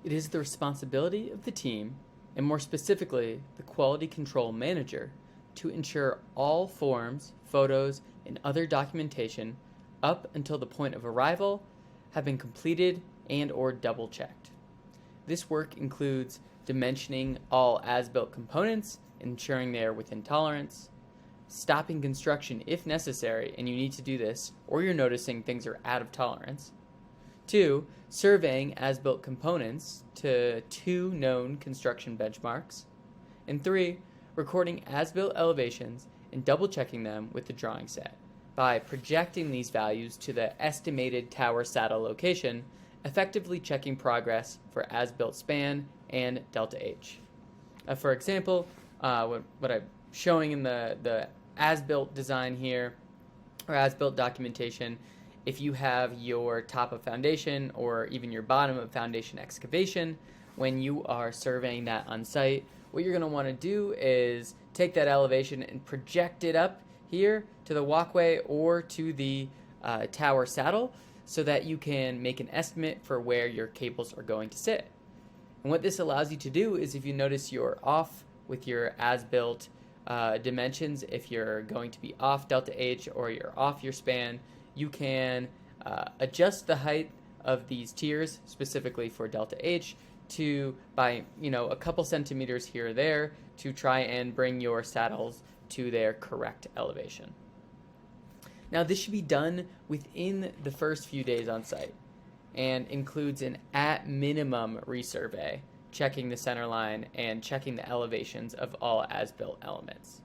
It is the responsibility of the team, and more specifically, the quality control manager, to ensure all forms, photos, and other documentation up until the point of arrival have been completed and/or double-checked. This work includes dimensioning all as-built components, ensuring they are within tolerance, stopping construction if necessary, and you need to do this, or you're noticing things are out of tolerance. 2, surveying as-built components to 2 known construction benchmarks. And 3, recording as-built elevations and double-checking them with the drawing set by projecting these values to the estimated tower saddle location, effectively checking progress for as-built span and delta H. For example, what I'm showing in the as-built design here, or as-built documentation, if you have your top of foundation or even your bottom of foundation excavation, when you are surveying that on site, what you're going to want to do is take that elevation and project it up here to the walkway or to the tower saddle so that you can make an estimate for where your cables are going to sit. And what this allows you to do is, if you notice you're off with your as-built dimensions, if you're going to be off delta H or you're off your span, you can adjust the height of these tiers, specifically for delta H, by a couple centimeters here or there to try and bring your saddles to their correct elevation. Now, this should be done within the first few days on site and includes an at minimum resurvey, checking the center line and checking the elevations of all as-built elements.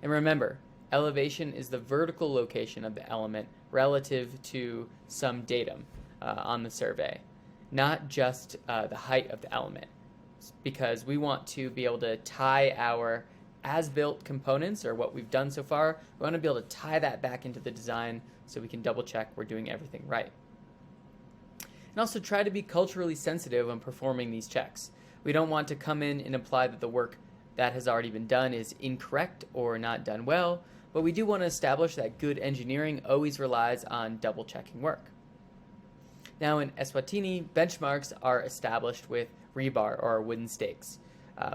And remember, elevation is the vertical location of the element relative to some datum on the survey, not just the height of the element, because we want to be able to tie our as-built components, or what we've done so far, we want to be able to tie that back into the design so we can double check we're doing everything right. And also try to be culturally sensitive when performing these checks. We don't want to come in and imply that the work that has already been done is incorrect or not done well, but we do want to establish that good engineering always relies on double-checking work. Now, in Eswatini, benchmarks are established with rebar or wooden stakes.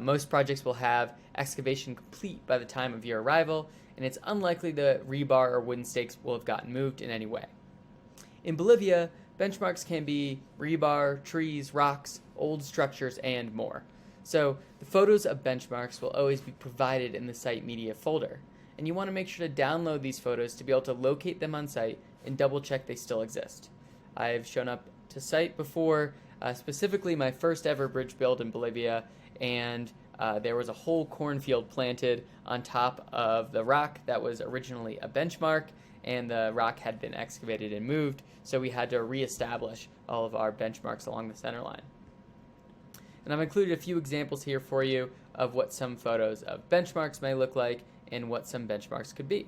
Most projects will have excavation complete by the time of your arrival, and it's unlikely the rebar or wooden stakes will have gotten moved in any way. In Bolivia, benchmarks can be rebar, trees, rocks, old structures, and more. So the photos of benchmarks will always be provided in the site media folder, and you want to make sure to download these photos to be able to locate them on site and double check they still exist. I've shown up to site before, specifically my first ever bridge build in Bolivia, and there was a whole cornfield planted on top of the rock that was originally a benchmark, and the rock had been excavated and moved, so we had to reestablish all of our benchmarks along the center line. And I've included a few examples here for you of what some photos of benchmarks may look like and what some benchmarks could be.